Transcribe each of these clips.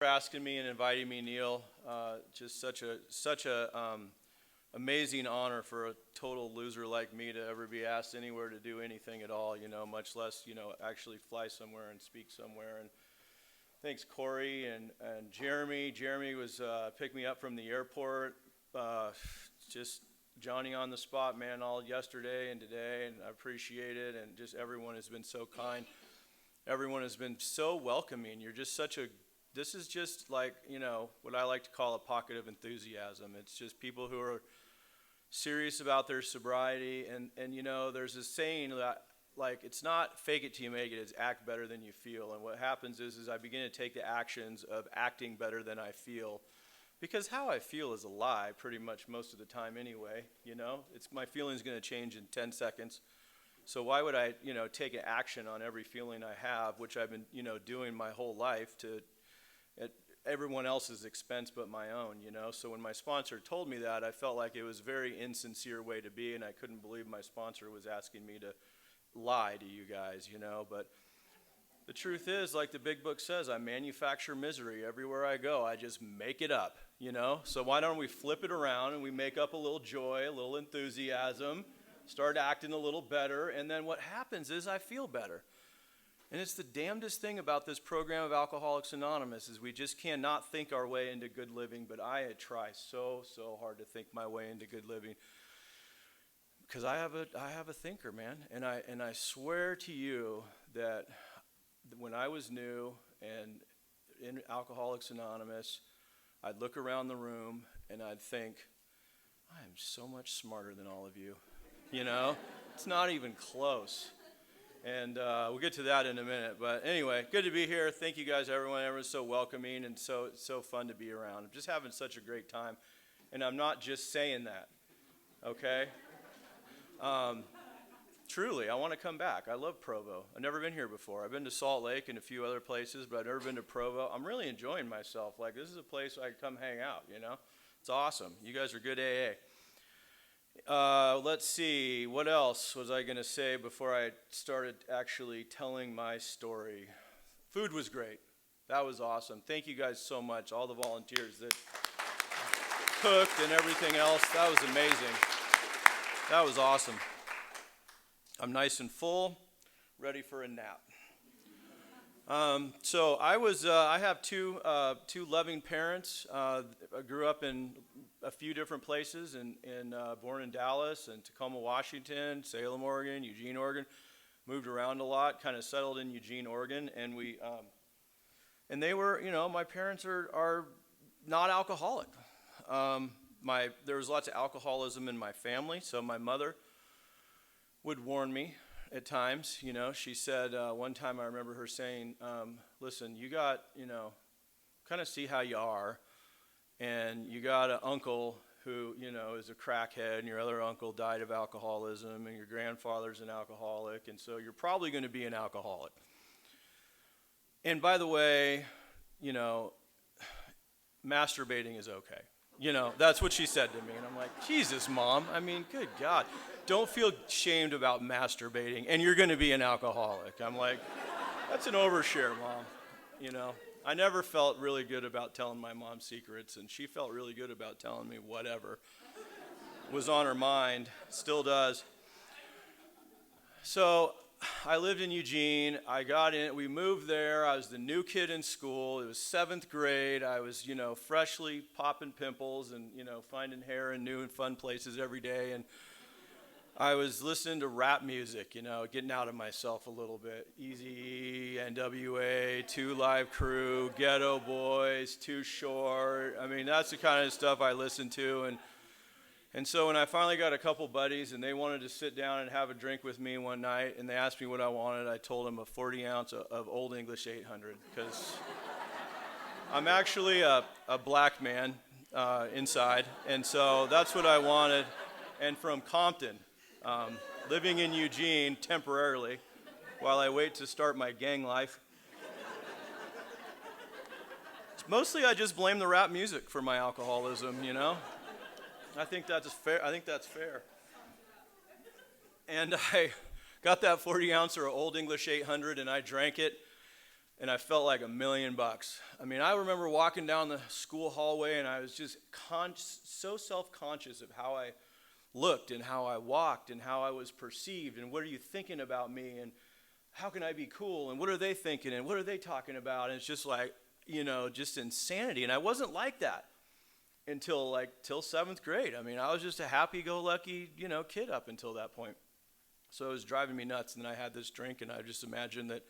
For asking me and inviting me, Neil. Just such a amazing honor for a total loser like me to ever be asked anywhere to do anything at all. Much less actually fly somewhere and speak somewhere. And thanks Corey and Jeremy. Jeremy was picked me up from the airport. Just Johnny on the spot, man, all yesterday and today, and I appreciate it. And just everyone has been so kind. Everyone has been so welcoming. You're just this is just like, what I like to call a pocket of enthusiasm. It's just people who are serious about their sobriety. And there's this saying that, like, it's not fake it till you make it, it's act better than you feel. And what happens is I begin to take the actions of acting better than I feel. Because how I feel is a lie pretty much most of the time anyway, my feeling's going to change in 10 seconds. So why would I, take an action on every feeling I have, which I've been, doing my whole life at everyone else's expense but my own, So when my sponsor told me that, I felt like it was a very insincere way to be, and I couldn't believe my sponsor was asking me to lie to you guys, But the truth is, like the big book says, I manufacture misery everywhere I go. I just make it up, So why don't we flip it around and we make up a little joy, a little enthusiasm, start acting a little better, and then what happens is I feel better. And it's the damnedest thing about this program of Alcoholics Anonymous is we just cannot think our way into good living, but I try so hard to think my way into good living because I have a thinker, man, and I swear to you that when I was new and in Alcoholics Anonymous, I'd look around the room and I'd think, I am so much smarter than all of you. It's not even close. And we'll get to that in a minute. But anyway, good to be here. Thank you guys, everyone. Everyone's so welcoming and so fun to be around. I'm just having such a great time. And I'm not just saying that, okay? Truly, I want to come back. I love Provo. I've never been here before. I've been to Salt Lake and a few other places, but I've never been to Provo. I'm really enjoying myself. Like, this is a place I can come hang out, It's awesome. You guys are good AA. Let's see, what else was I going to say before I started actually telling my story? Food was great. That was awesome. Thank you guys so much, all the volunteers that cooked and everything else. That was amazing. That was awesome. I'm nice and full, ready for a nap. So I have two loving parents. I grew up in a few different places, born in Dallas and Tacoma, Washington, Salem, Oregon, Eugene, Oregon. Moved around a lot, kind of settled in Eugene, Oregon, and they were, my parents are not alcoholic. There was lots of alcoholism in my family, so my mother would warn me at times. She said one time I remember her saying, listen, you got, kind of see how you are, and you got an uncle who, is a crackhead, and your other uncle died of alcoholism, and your grandfather's an alcoholic, and so you're probably going to be an alcoholic. And by the way, masturbating is okay. That's what she said to me. And I'm like, Jesus, Mom. I mean, good God. Don't feel shamed about masturbating, and you're going to be an alcoholic. I'm like, that's an overshare, Mom. I never felt really good about telling my mom secrets, and she felt really good about telling me whatever was on her mind, still does. So I lived in Eugene. I got in. We moved there. I was the new kid in school. It was 7th grade. I was, freshly popping pimples and, finding hair in new and fun places every day. And I was listening to rap music, getting out of myself a little bit. Eazy-E, NWA, 2 Live Crew, Ghetto Boys, Too Short. I mean, that's the kind of stuff I listened to. And so when I finally got a couple buddies and they wanted to sit down and have a drink with me one night and they asked me what I wanted, I told them a 40 ounce of Old English 800 because I'm actually a black man inside, and so that's what I wanted. And from Compton, living in Eugene temporarily while I wait to start my gang life. Mostly I just blame the rap music for my alcoholism, I think that's fair. And I got that 40 ouncer of Old English 800 and I drank it. and I felt like $1,000,000. I mean, I remember walking down the school hallway, and I was just so self-conscious of how I looked and how I walked and how I was perceived, and what are you thinking about me, and how can I be cool, and what are they thinking, and what are they talking about? And it's just like, just insanity. And I wasn't like that until till 7th grade. I mean, I was just a happy-go-lucky, kid up until that point. So it was driving me nuts. And then I had this drink, and I just imagined that,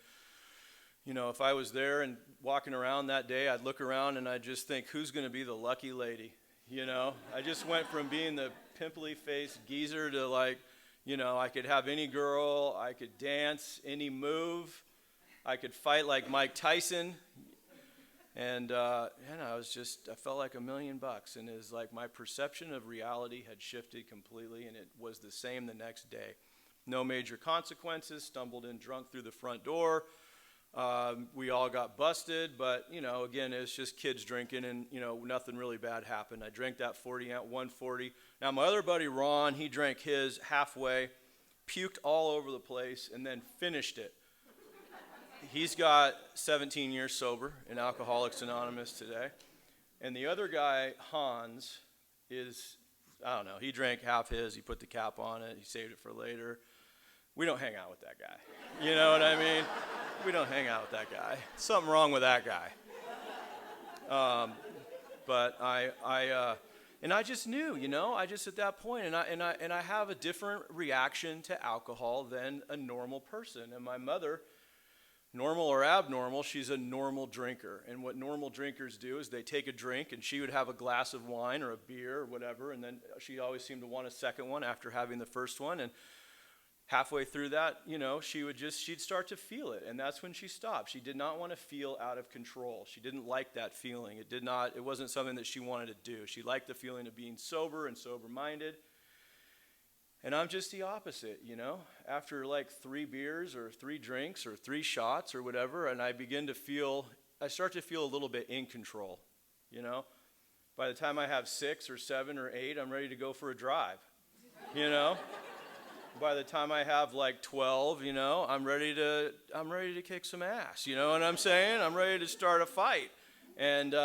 if I was there and walking around that day, I'd look around and I'd just think, who's going to be the lucky lady? I just went from being the pimply-faced geezer to I could have any girl, I could dance, any move, I could fight like Mike Tyson. And I felt like $1,000,000, and it was like my perception of reality had shifted completely, and it was the same the next day. No major consequences, stumbled in drunk through the front door. We all got busted, but, again, it's just kids drinking, and, nothing really bad happened. I drank that 40 ounce, 140. Now, my other buddy, Ron, he drank his halfway, puked all over the place, and then finished it. He's got 17 years sober in Alcoholics Anonymous today. And the other guy, Hans, he drank half his, he put the cap on it, he saved it for later. We don't hang out with that guy. You know what I mean? We don't hang out with that guy. Something wrong with that guy. But I just knew, I just at that point, and I have a different reaction to alcohol than a normal person. And my mother, normal or abnormal, she's a normal drinker. And what normal drinkers do is they take a drink, and she would have a glass of wine or a beer or whatever, and then she always seemed to want a second one after having the first one. And halfway through that, she'd start to feel it, and that's when she stopped. She did not want to feel out of control. She didn't like that feeling. It wasn't something that she wanted to do. She liked the feeling of being sober and sober-minded. And I'm just the opposite, After 3 beers or 3 drinks or 3 shots or whatever, and I start to feel a little bit in control, By the time I have 6 or 7 or 8, I'm ready to go for a drive, By the time I have 12, I'm ready to kick some ass, you know what I'm saying? I'm ready to start a fight. And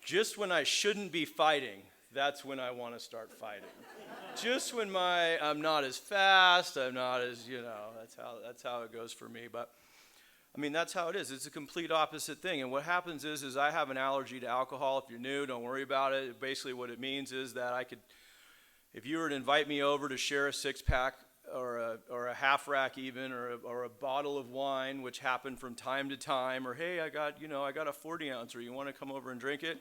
just when I shouldn't be fighting, that's when I want to start fighting. Just when I'm not as fast, I'm not as, that's how it goes for me. But I mean, that's how it is. It's a complete opposite thing. And what happens is I have an allergy to alcohol. If you're new, don't worry about it. Basically what it means is that if you were to invite me over to share a 6-pack or a half rack even, or a bottle of wine, which happened from time to time, or hey, I got a 40 ounce, or you want to come over and drink it?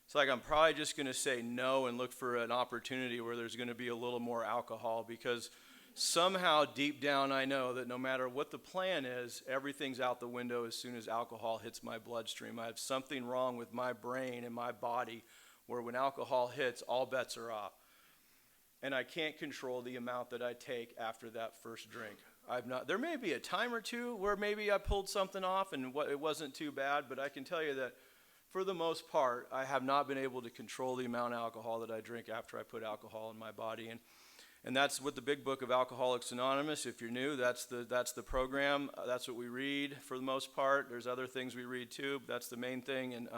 It's like I'm probably just going to say no and look for an opportunity where there's going to be a little more alcohol, because somehow deep down I know that no matter what the plan is, everything's out the window as soon as alcohol hits my bloodstream. I have something wrong with my brain and my body where when alcohol hits, all bets are off. And I can't control the amount that I take after that first drink. There may be a time or two where maybe I pulled something off and it wasn't too bad, but I can tell you that for the most part, I have not been able to control the amount of alcohol that I drink after I put alcohol in my body. And that's what the big book of Alcoholics Anonymous, if you're new, that's the program. That's what we read for the most part. There's other things we read too, but that's the main thing.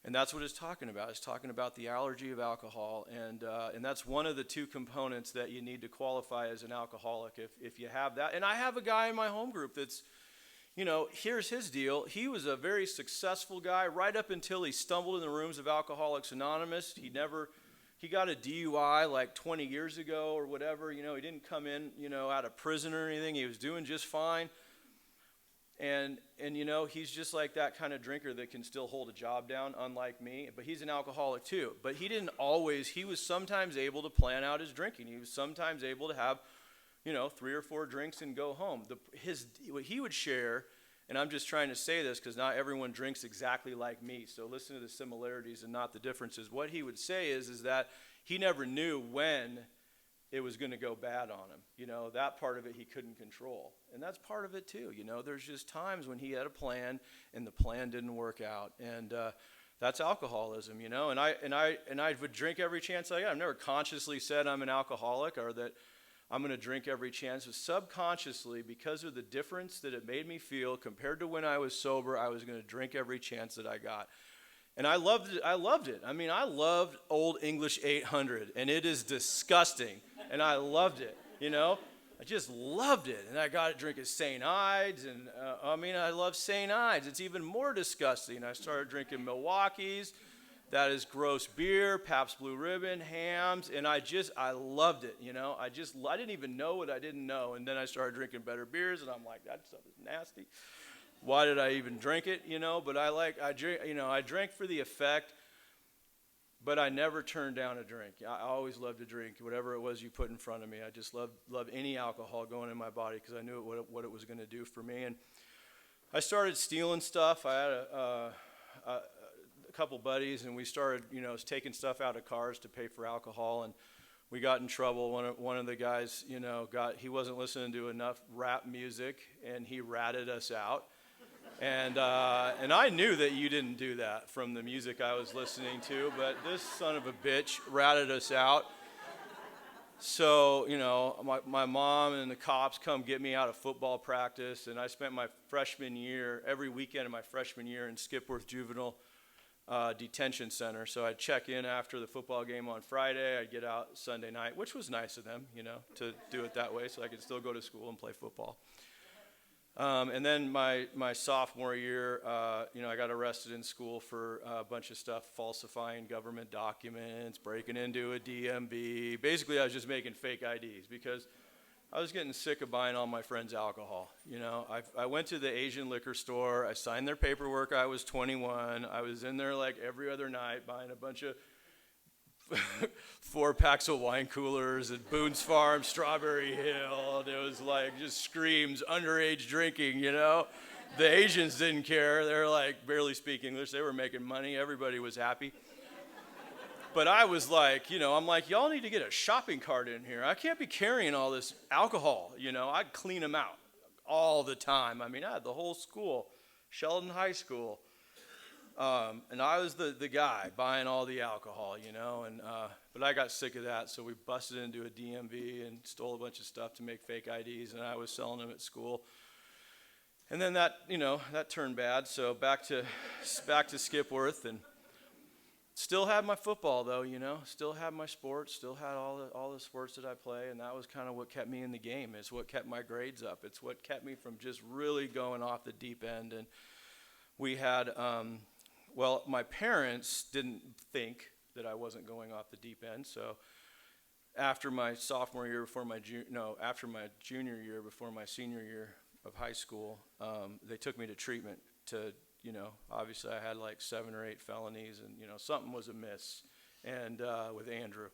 And that's what it's talking about. It's talking about the allergy of alcohol. And that's one of the 2 components that you need to qualify as an alcoholic if you have that. And I have a guy in my home group that's, here's his deal. He was a very successful guy right up until he stumbled in the rooms of Alcoholics Anonymous. He got a DUI 20 years ago or whatever. He didn't come in, out of prison or anything. He was doing just fine. And he's just like that kind of drinker that can still hold a job down, unlike me. But he's an alcoholic too. But he was sometimes able to plan out his drinking. He was sometimes able to have 3 or 4 drinks and go home. What he would share, and I'm just trying to say this because not everyone drinks exactly like me, so listen to the similarities and not the differences. What he would say is that he never knew when it was going to go bad on him. That part of it he couldn't control. And that's part of it too. There's just times when he had a plan and the plan didn't work out. And that's alcoholism, And I would drink every chance I got. I've never consciously said I'm an alcoholic or that I'm going to drink every chance. So subconsciously, because of the difference that it made me feel compared to when I was sober, I was going to drink every chance that I got. And I loved it. I loved it. I mean, I loved Old English 800, and it is disgusting. And I loved it, you know. I just loved it. And I got to drink at St. Ides, and I love St. Ides. It's even more disgusting. I started drinking Milwaukee's. That is gross beer, Pabst Blue Ribbon, Hams, and I loved it, you know. I didn't even know what I didn't know, and then I started drinking better beers, and I'm like, that stuff is nasty. Why did I even drink it, you know? But I drank for the effect, but I never turned down a drink. I always loved to drink, whatever it was you put in front of me. I just loved any alcohol going in my body because I knew what it was going to do for me. And I started stealing stuff. I had a couple buddies, and we started, taking stuff out of cars to pay for alcohol, and we got in trouble. One of the guys, he wasn't listening to enough rap music, and he ratted us out. And I knew that you didn't do that from the music I was listening to, but this son of a bitch ratted us out. So, my mom and the cops come get me out of football practice, and I spent my freshman year, every weekend of my freshman year in Skipworth Juvenile Detention Center. So I'd check in after the football game on Friday. I'd get out Sunday night, which was nice of them, to do it that way so I could still go to school and play football. And then my sophomore year, I got arrested in school for a bunch of stuff, falsifying government documents, breaking into a DMV. Basically, I was just making fake IDs because I was getting sick of buying all my friends' alcohol. I went to the Asian liquor store. I signed their paperwork. I was 21. I was in there like every other night buying a bunch of 4 packs of wine coolers at Boone's Farm, Strawberry Hill. And it was like just screams, underage drinking, The Asians didn't care. They were like barely speak English. They were making money. Everybody was happy. But I was like, I'm like, y'all need to get a shopping cart in here. I can't be carrying all this alcohol, I'd clean them out all the time. I mean, I had the whole school, Sheldon High School. And I was the guy buying all the alcohol, but I got sick of that, so we busted into a DMV and stole a bunch of stuff to make fake IDs, and I was selling them at school. And then that turned bad, so back to Skipworth, and still had my football though, still had my sports, still had all the sports that I play, and that was kind of what kept me in the game. It's what kept my grades up. It's what kept me from just really going off the deep end. And we had, my parents didn't think that I wasn't going off the deep end, so after my sophomore year, after my junior year, before my senior year of high school, they took me to treatment to, obviously I had like 7 or 8 felonies, and, something was amiss, and with Andrew.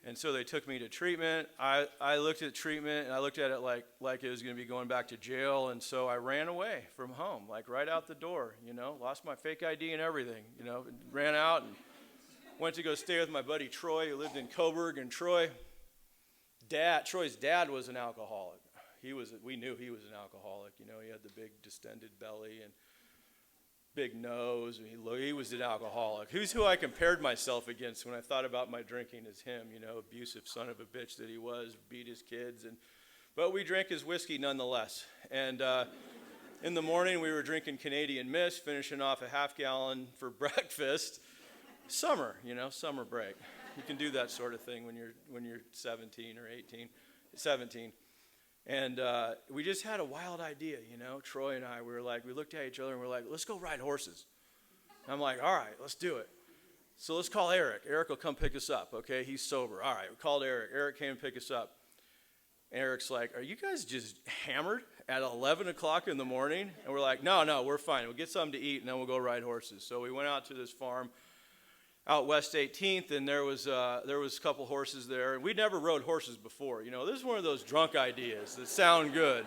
And so they took me to treatment. I looked at treatment, and I looked at it like it was going to be going back to jail, and so I ran away from home, like right out the door, lost my fake ID and everything, ran out and went to go stay with my buddy Troy, who lived in Coburg, and Troy's dad was an alcoholic. We knew he was an alcoholic, he had the big distended belly and big nose, and he was an alcoholic. Who's who I compared myself against when I thought about my drinking as him, abusive son of a bitch that he was, beat his kids, but we drank his whiskey nonetheless. And in the morning we were drinking Canadian Mist, finishing off a half gallon for breakfast. Summer break. You can do that sort of thing when you're 17 or 18, 17. And we just had a wild idea, Troy and I, we looked at each other and we're like, let's go ride horses. And I'm like, all right, let's do it. So let's call Eric. Eric will come pick us up, okay? He's sober. All right, we called Eric. Eric came and picked us up. Eric's like, are you guys just hammered at 11 o'clock in the morning? And we're like, no, we're fine. We'll get something to eat and then we'll go ride horses. So we went out to this farm out West 18th, and there was a couple horses there, and we'd never rode horses before. This is one of those drunk ideas that sound good.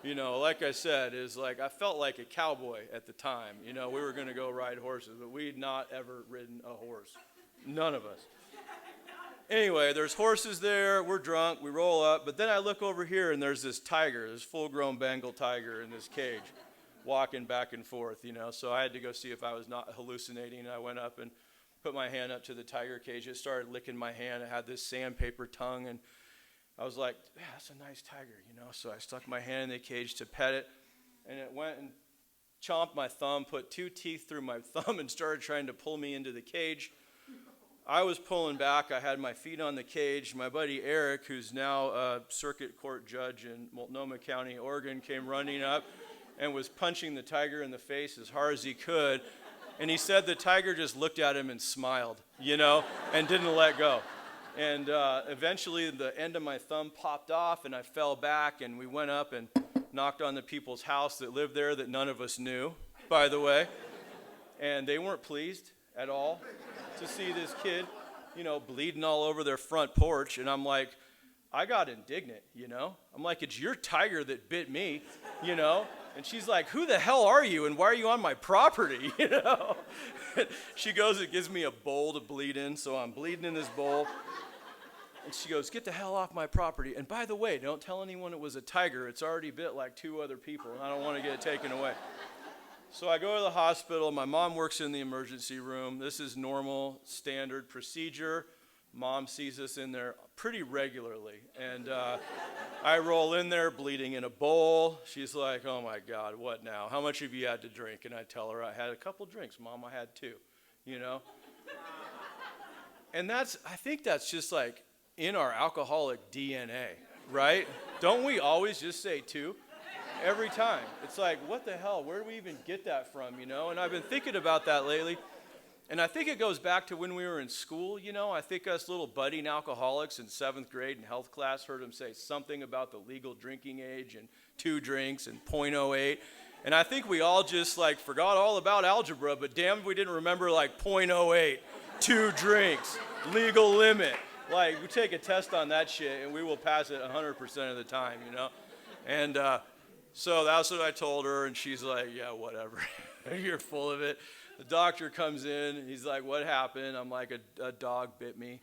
Like I said, is like I felt like a cowboy at the time. We were going to go ride horses, but we'd not ever ridden a horse. None of us. Anyway, there's horses there. We're drunk. We roll up, but then I look over here, and there's this tiger, this full-grown Bengal tiger in this cage, walking back and forth. So I had to go see if I was not hallucinating. I went up and put my hand up to the tiger cage. It started licking my hand. It had this sandpaper tongue, and I was like, yeah, that's a nice tiger, So I stuck my hand in the cage to pet it, and it went and chomped my thumb, put 2 teeth through my thumb, and started trying to pull me into the cage. I was pulling back. I had my feet on the cage. My buddy Eric, who's now a circuit court judge in Multnomah County, Oregon, came running up and was punching the tiger in the face as hard as he could. And he said the tiger just looked at him and smiled, and didn't let go. And eventually the end of my thumb popped off, and I fell back, and we went up and knocked on the people's house that lived there that none of us knew, by the way. And they weren't pleased at all to see this kid, bleeding all over their front porch. And I'm like, I got indignant, I'm like, it's your tiger that bit me, And she's like, who the hell are you, and why are you on my property, She goes and gives me a bowl to bleed in, so I'm bleeding in this bowl. And she goes, get the hell off my property. And by the way, don't tell anyone it was a tiger. It's already bit like 2 other people, and I don't want to get it taken away. So I go to the hospital. My mom works in the emergency room. This is normal, standard procedure. Mom sees us in there pretty regularly. And I roll in there bleeding in a bowl. She's like, oh, my God, what now? How much have you had to drink? And I tell her I had a couple drinks. Mom, I had 2, And I think that's just like in our alcoholic DNA, right? Don't we always just say 2? Every time. It's like, what the hell? Where do we even get that from, And I've been thinking about that lately. And I think it goes back to when we were in school, I think us little budding alcoholics in 7th grade in health class heard them say something about the legal drinking age and 2 drinks and .08. And I think we all just forgot all about algebra, but damn if we didn't remember .08, 2 drinks, legal limit. We take a test on that shit and we will pass it 100% of the time, And so that's what I told her, and she's like, yeah, whatever. You're full of it. The doctor comes in, and he's like, what happened? I'm like, a dog bit me.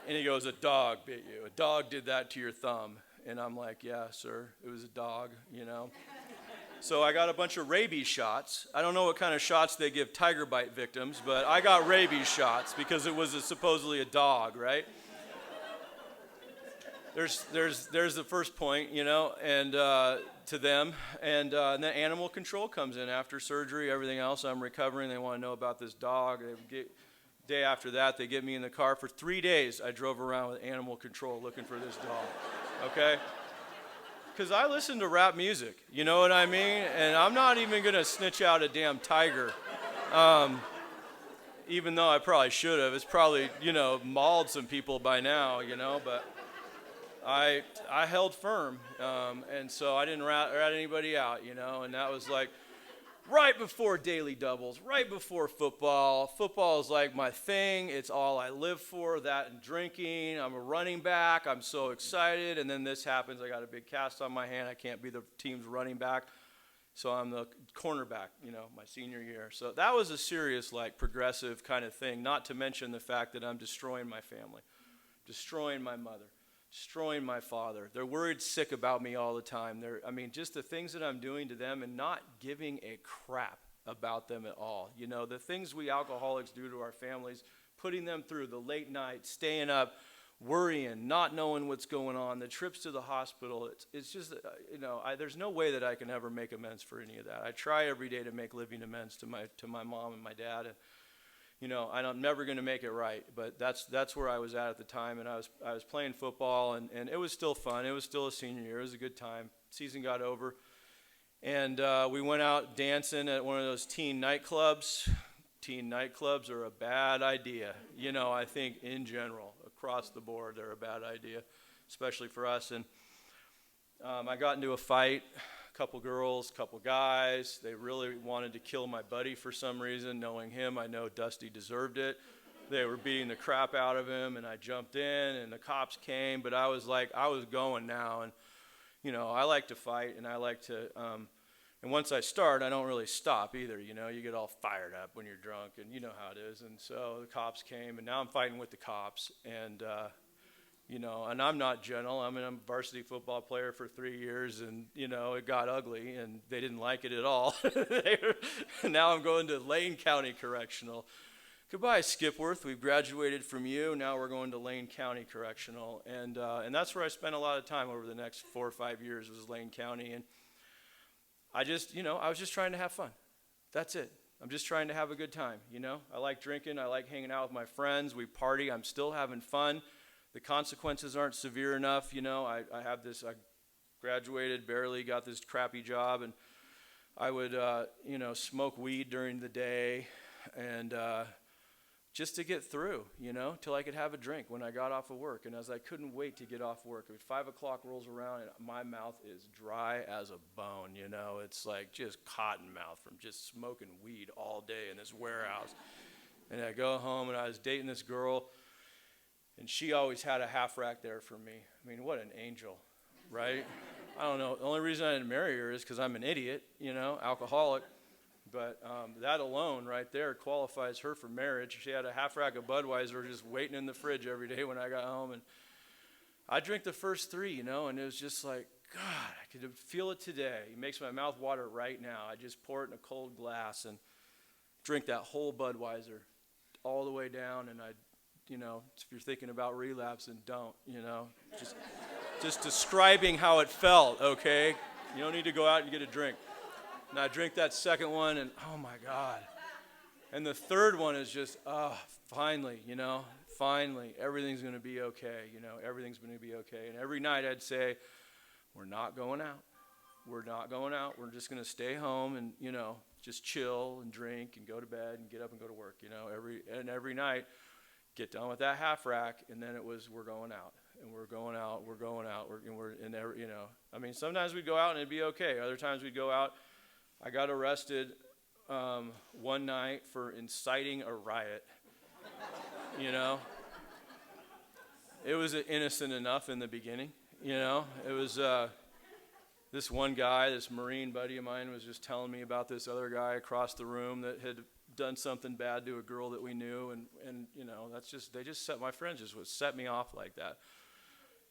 And he goes, a dog bit you. A dog did that to your thumb. And I'm like, yeah, sir, it was a dog, So I got a bunch of rabies shots. I don't know what kind of shots they give tiger bite victims, but I got rabies shots because it was supposedly a dog, right? There's the first point, and to them, and then animal control comes in after surgery, everything else. I'm recovering. They want to know about this dog. Day after that, they get me in the car. For 3 days, I drove around with animal control looking for this dog, okay? Because I listen to rap music, you know what I mean? And I'm not even going to snitch out a damn tiger, even though I probably should have. It's probably, mauled some people by now, but I held firm, and so I didn't rat anybody out, and that was right before daily doubles, right before football. Football is my thing. It's all I live for, that and drinking. I'm a running back. I'm so excited, and then this happens. I got a big cast on my hand. I can't be the team's running back, so I'm the cornerback, my senior year. So that was a serious, progressive kind of thing, not to mention the fact that I'm destroying my family, destroying my mother, destroying my father. They're worried sick about me all the time. Just the things that I'm doing to them and not giving a crap about them at all. The things we alcoholics do to our families, putting them through the late nights, staying up, worrying, not knowing what's going on, the trips to the hospital. It's just, there's no way that I can ever make amends for any of that. I try every day to make living amends to my mom and my dad, and I'm never going to make it right, but that's where I was at the time, and I was playing football, and it was still fun. It was still a senior year. It was a good time. Season got over, and we went out dancing at one of those teen nightclubs. Teen nightclubs are a bad idea. I think in general, across the board, they're a bad idea, especially for us. And I got into a fight. Couple girls, couple guys. They really wanted to kill my buddy for some reason. Knowing him, I know Dusty deserved it. They were beating the crap out of him, and I jumped in, and the cops came, but I was going now. And, I like to fight, and I like to, and once I start, I don't really stop either. You get all fired up when you're drunk, and you know how it is. And so the cops came, and now I'm fighting with the cops, and, and I'm not gentle. I'm a varsity football player for 3 years, and, it got ugly, and they didn't like it at all. Now I'm going to Lane County Correctional Goodbye, Skipworth. We've graduated from you. Now we're going to Lane County Correctional. And that's where I spent a lot of time over the next 4 or 5 years was Lane County. And I just, I was just trying to have fun. That's it. I'm just trying to have a good time, I like drinking. I like hanging out with my friends. We party. I'm still having fun. The consequences aren't severe enough, I graduated, barely got this crappy job, and I would, smoke weed during the day, and just to get through, till I could have a drink when I got off of work. And as I couldn't wait to get off work, 5 o'clock rolls around, and my mouth is dry as a bone, It's like just cotton mouth from just smoking weed all day in this warehouse. And I go home, and I was dating this girl, and she always had a half rack there for me. I mean, what an angel, right? I don't know. The only reason I didn't marry her is because I'm an idiot, alcoholic. But that alone right there qualifies her for marriage. She had a half rack of Budweiser just waiting in the fridge every day when I got home. And I drank the first 3, and it was just like, God, I could feel it today. It makes my mouth water right now. I just pour it in a cold glass and drink that whole Budweiser all the way down, and if you're thinking about relapsing, don't, just describing how it felt, okay? You don't need to go out and get a drink. And I drink that second one, and oh my God. And the third one is just, finally, finally, everything's going to be okay, everything's going to be okay. And every night I'd say, we're not going out. We're not going out. We're just going to stay home and, just chill and drink and go to bed and get up and go to work, every night. Get done with that half rack, and then it was, we're going out, and we're going out, we're going out, I mean, sometimes we'd go out and it'd be okay. Other times we'd go out. I got arrested one night for inciting a riot, It was innocent enough in the beginning, It was this one guy, this Marine buddy of mine was just telling me about this other guy across the room that had done something bad to a girl that we knew, and my friends just would set me off like that.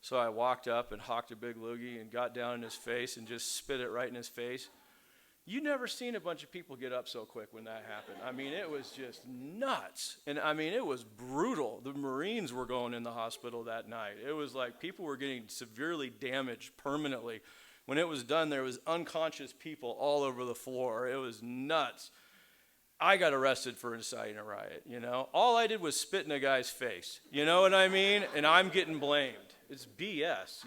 So I walked up and hocked a big loogie and got down in his face and just spit it right in his face. You never seen a bunch of people get up so quick when that happened. I mean, it was just nuts. And I mean, it was brutal. The Marines were going in the hospital that night. It was like people were getting severely damaged permanently. When it was done, there was unconscious people all over the floor. It was nuts. I got arrested for inciting a riot, All I did was spit in a guy's face, you know what I mean? And I'm getting blamed. It's BS,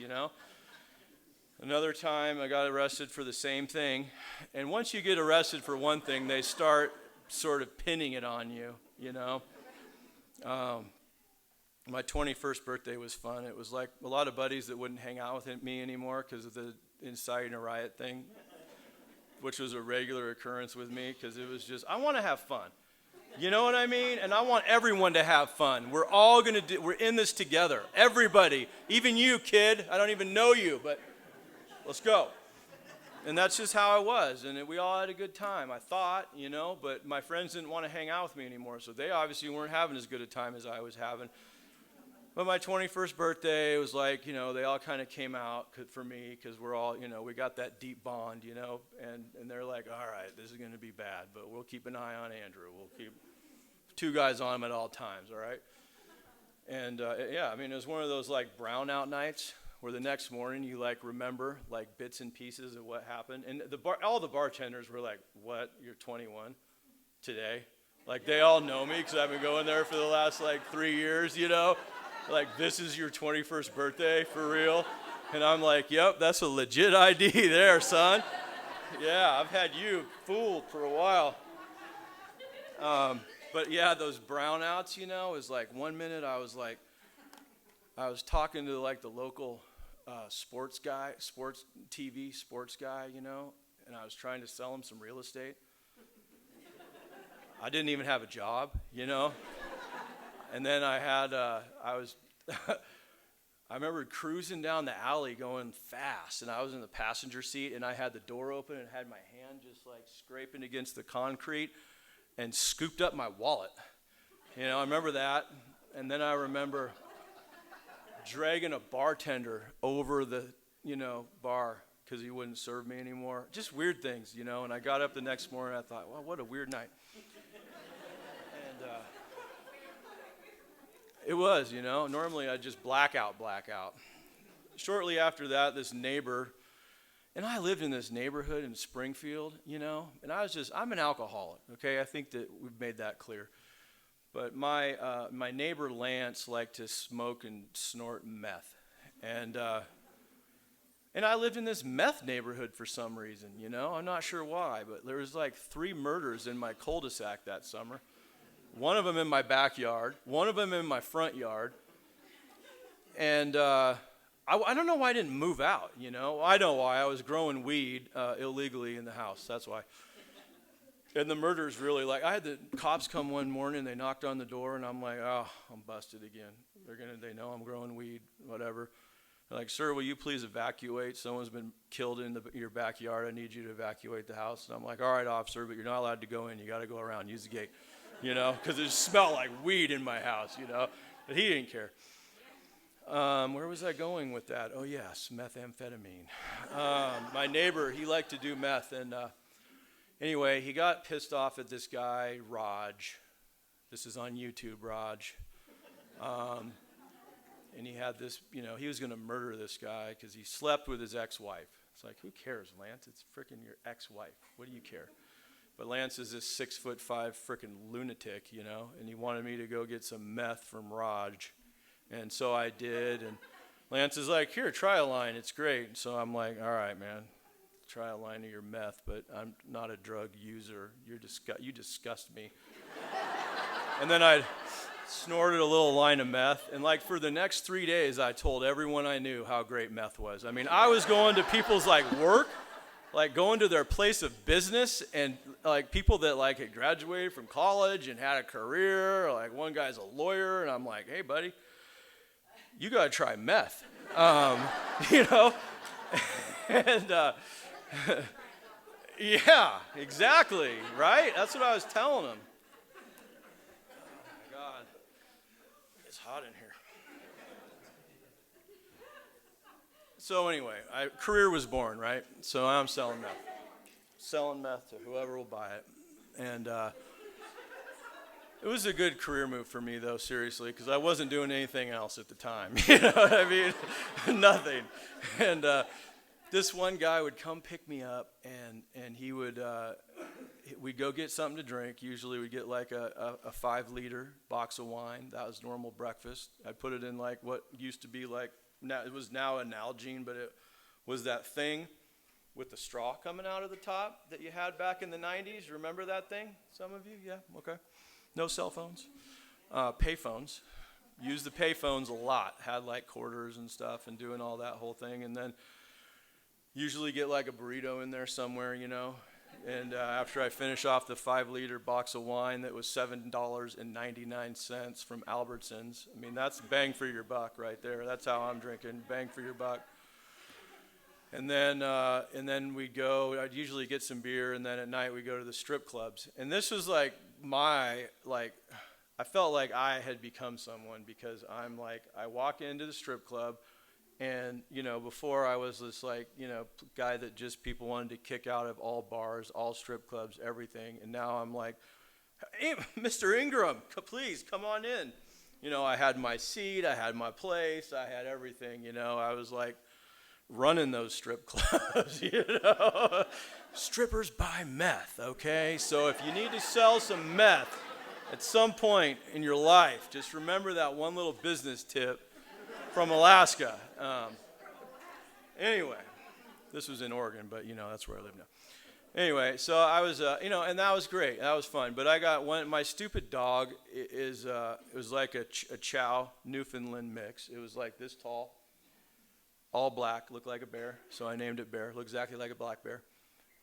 Another time I got arrested for the same thing. And once you get arrested for one thing, they start sort of pinning it on you, My 21st birthday was fun. It was like a lot of buddies that wouldn't hang out with me anymore because of the inciting a riot thing, which was a regular occurrence with me because it was just, I want to have fun. You know what I mean? And I want everyone to have fun. We're all going to we're in this together. Everybody, even you, kid. I don't even know you, but let's go. And that's just how I was. And we all had a good time, I thought, but my friends didn't want to hang out with me anymore. So they obviously weren't having as good a time as I was having. But my 21st birthday, it was like, they all kind of came out for me because we're all, we got that deep bond, and they're like, all right, this is going to be bad, but we'll keep an eye on Andrew. We'll keep 2 guys on him at all times, all right? And, it was one of those, like, brownout nights where the next morning you, like, remember, like, bits and pieces of what happened. And all the bartenders were like, what, you're 21 today? Like, they all know me because I've been going there for the last, 3 years, Like, this is your 21st birthday, for real? And I'm like, yep, that's a legit ID there, son. Yeah, I've had you fooled for a while. But yeah, those brownouts, is like 1 minute I was talking to the local sports TV guy, and I was trying to sell him some real estate. I didn't even have a job, And then I had, I remember cruising down the alley going fast, and I was in the passenger seat, and I had the door open and had my hand just scraping against the concrete and scooped up my wallet. I remember that. And then I remember dragging a bartender over the, bar because he wouldn't serve me anymore. Just weird things, And I got up the next morning and I thought, well, what a weird night. And It was, Normally I'd just black out. Shortly after that, this neighbor, and I lived in this neighborhood in Springfield, and I'm an alcoholic, okay? I think that we've made that clear. But my neighbor Lance liked to smoke and snort meth. And I lived in this meth neighborhood for some reason, I'm not sure why, but there was like 3 murders in my cul-de-sac that summer. One of them in my backyard, one of them in my front yard. And I don't know why I didn't move out, I know why. I was growing weed illegally in the house, that's why. And the murders really, I had the cops come one morning, they knocked on the door, and I'm like, oh, I'm busted again. They know I'm growing weed, whatever. They're like, sir, will you please evacuate? Someone's been killed in your backyard. I need you to evacuate the house. And I'm like, all right, officer, but you're not allowed to go in. You got to go around, use the gate, because it smelled like weed in my house, But he didn't care. Where was I going with that? Oh, yes, methamphetamine. My neighbor, he liked to do meth, and anyway, he got pissed off at this guy, Raj. This is on YouTube, Raj. And he had this, he was going to murder this guy because he slept with his ex-wife. It's like, who cares, Lance? It's frickin' your ex-wife. What do you care? But Lance is this 6'5" frickin' lunatic, and he wanted me to go get some meth from Raj. And so I did, and Lance is like, here, try a line. It's great. And so I'm like, all right, man, try a line of your meth, but I'm not a drug user. You disgust me. And then I snorted a little line of meth, and for the next 3 days, I told everyone I knew how great meth was. I mean, I was going to people's work, going to their place of business, and people that had graduated from college and had a career. One guy's a lawyer, and I'm like, hey, buddy, you got to try meth, And yeah, exactly, right? That's what I was telling him. Oh, my God. It's hot in here. So anyway, career was born, right? So I'm selling meth. Selling meth to whoever will buy it. And it was a good career move for me, though, seriously, because I wasn't doing anything else at the time. You know what I mean? Nothing. And this one guy would come pick me up, and he would, we'd go get something to drink. Usually we'd get a 5-liter box of wine. That was normal breakfast. I'd put it in what used to be now, it was now an Nalgene, but it was that thing with the straw coming out of the top that you had back in the 90s. Remember that thing? Some of you? Yeah, okay. No cell phones. Pay phones. Used the pay phones a lot. Had quarters and stuff and doing all that whole thing. And then usually get a burrito in there somewhere, And after I finish off the 5-liter box of wine that was $7.99 from Albertsons, I mean, that's bang for your buck right there. That's how I'm drinking, bang for your buck. And then we'd go, I'd usually get some beer, and then at night we'd go to the strip clubs. And this was I felt like I had become someone, because I walk into the strip club, and, before I was this guy that just people wanted to kick out of all bars, all strip clubs, everything. And now I'm like, hey, Mr. Ingram, please come on in. I had my seat, I had my place, I had everything, I was running those strip clubs, Strippers buy meth, okay? So if you need to sell some meth at some point in your life, just remember that one little business tip from Alaska. Anyway, this was in Oregon, but, that's where I live now. Anyway, so I was, and that was great. That was fun. But I got my stupid dog it was like a Chow Newfoundland mix. It was this tall, all black, looked like a bear. So I named it Bear. Looked exactly like a black bear.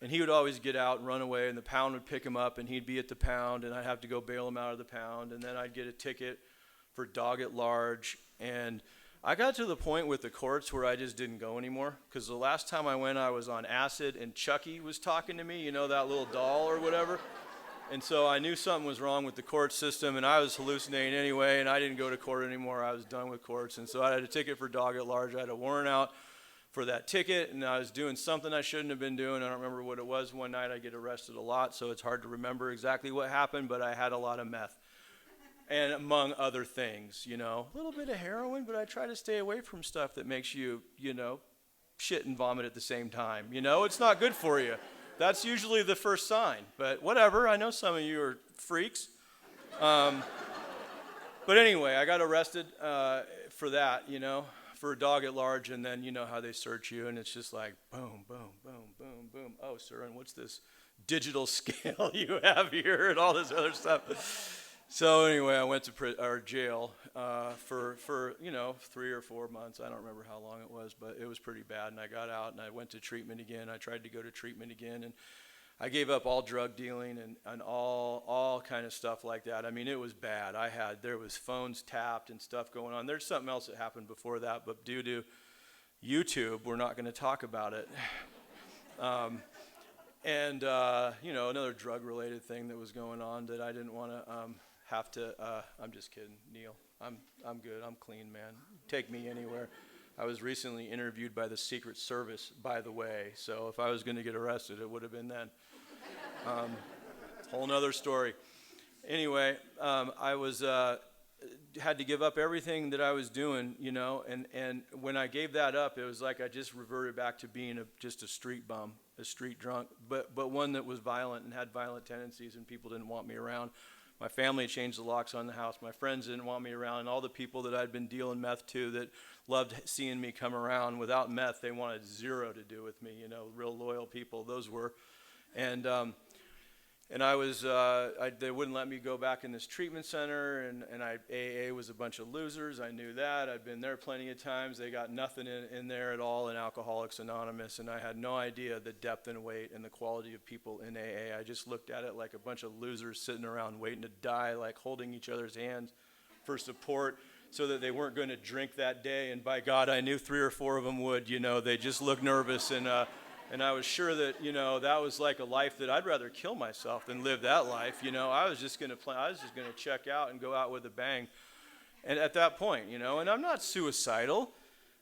And he would always get out and run away, and the pound would pick him up, and he'd be at the pound, and I'd have to go bail him out of the pound. And then I'd get a ticket for dog at large. And I got to the point with the courts where I just didn't go anymore, because the last time I went, I was on acid, and Chucky was talking to me, that little doll or whatever. And so I knew something was wrong with the court system, and I was hallucinating anyway, and I didn't go to court anymore. I was done with courts. And so I had a ticket for dog at large. I had a warrant out for that ticket, and I was doing something I shouldn't have been doing. I don't remember what it was. One night I get arrested a lot, so it's hard to remember exactly what happened, but I had a lot of meth. and among other things, you know. A little bit of heroin, but I try to stay away from stuff that makes you, you know, shit and vomit at the same time. You know, it's not good for you. That's usually the first sign, but whatever. I know some of you are freaks. But anyway, I got arrested for that, you know, for a dog at large, and then you know how they search you, and it's just like boom, boom, boom, boom, boom. Oh, sir, and what's this digital scale you have here and all this other stuff? So anyway, I went to jail for you know 3 or 4 months. I don't remember how long it was, but it was pretty bad. And I got out and I went to treatment again. I tried to go to treatment again, and I gave up all drug dealing and all kind of stuff like that. I mean, it was bad. There was phones tapped and stuff going on. There's something else that happened before that, but due to YouTube, we're not going to talk about it. You know, another drug-related thing that was going on that I didn't want to I'm just kidding, Neil. I'm good. I'm clean, man. Take me anywhere. I was recently interviewed by the Secret Service, by the way, so if I was going to get arrested, it would have been then. Whole nother story. Anyway, I had to give up everything that I was doing, you know, and when I gave that up, it was like I just reverted back to being just a street bum, a street drunk, but one that was violent and had violent tendencies, and people didn't want me around. My family changed the locks on the house. My friends didn't want me around. And all the people that I'd been dealing meth to that loved seeing me come around without meth, they wanted zero to do with me, you know, real loyal people, those were. And I was, they wouldn't let me go back in this treatment center, and AA was a bunch of losers. I knew that. I'd been there plenty of times. They got nothing in there at all in Alcoholics Anonymous, and I had no idea the depth and weight and the quality of people in AA. I just looked at it like a bunch of losers sitting around waiting to die, like holding each other's hands for support so that they weren't going to drink that day. And by God, I knew 3 or 4 of them would, you know. They just looked nervous, and I was sure that, you know, that was like a life that I'd rather kill myself than live that life. You know, I was just going to check out and go out with a bang. And at that point, you know, and I'm not suicidal.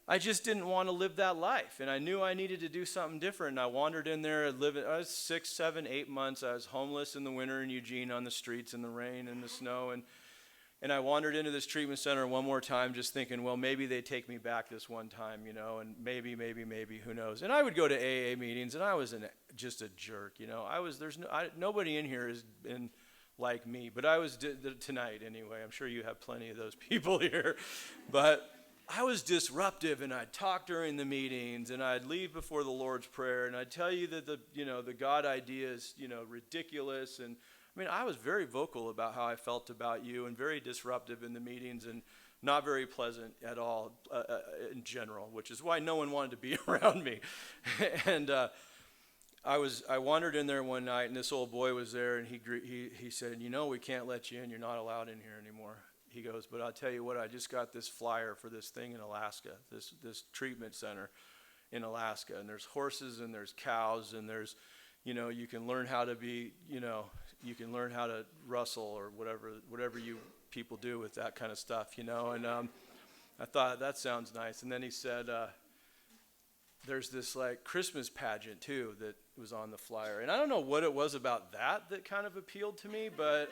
I just didn't want to live that life. And I knew I needed to do something different. And I wandered in there and I was 6, 7, 8 months. I was homeless in the winter in Eugene on the streets in the rain and the snow. And I wandered into this treatment center one more time just thinking, well, maybe they take me back this one time, you know, and maybe, who knows. And I would go to AA meetings, and I was just a jerk, you know. Nobody in here has been like me, but I was tonight anyway. I'm sure you have plenty of those people here. But I was disruptive, and I'd talk during the meetings, and I'd leave before the Lord's Prayer, and I'd tell you that the God idea is, you know, ridiculous. And I mean, I was very vocal about how I felt about you and very disruptive in the meetings and not very pleasant at all in general, which is why no one wanted to be around me. And I wandered in there one night, and this old boy was there, and he said, you know, we can't let you in. You're not allowed in here anymore. He goes, but I'll tell you what, I just got this flyer for this thing in Alaska, this treatment center in Alaska. And there's horses and there's cows and there's, you know, you can learn how to be, you know, you can learn how to rustle or whatever you people do with that kind of stuff, you know. And I thought, that sounds nice. And then he said, there's this like Christmas pageant too that was on the flyer. And I don't know what it was about that kind of appealed to me, but